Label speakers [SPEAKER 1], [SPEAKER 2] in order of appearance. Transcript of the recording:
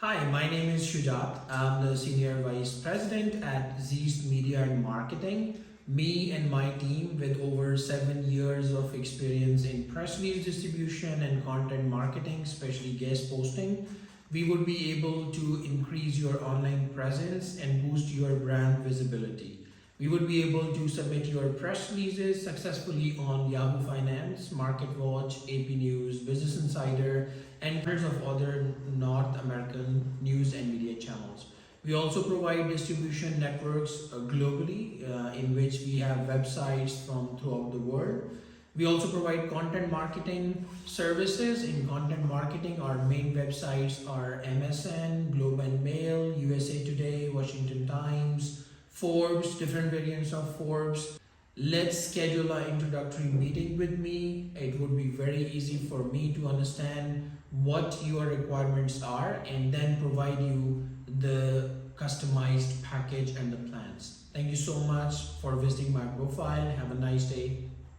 [SPEAKER 1] Hi, my name is Shujat. I'm the Senior Vice President at Zeest Media and Marketing. Me and my team, with over 7 years of experience in press release distribution and content marketing, especially guest posting, we would be able to increase your online presence and boost your brand visibility. We would be able to submit your press releases successfully on Yahoo Finance, MarketWatch, AP News, Business Insider, and hundreds of other North American news and media channels. We also provide distribution networks globally, in which we have websites from throughout the world. We also provide content marketing services. In content marketing, our main websites are MSN, Globe and Mail, USA Today, Washington Times, Forbes, different variants of Forbes. Let's schedule an introductory meeting with me. It would be very easy for me to understand what your requirements are and then provide you the customized package and the plans. Thank you so much for visiting my profile. Have a nice day.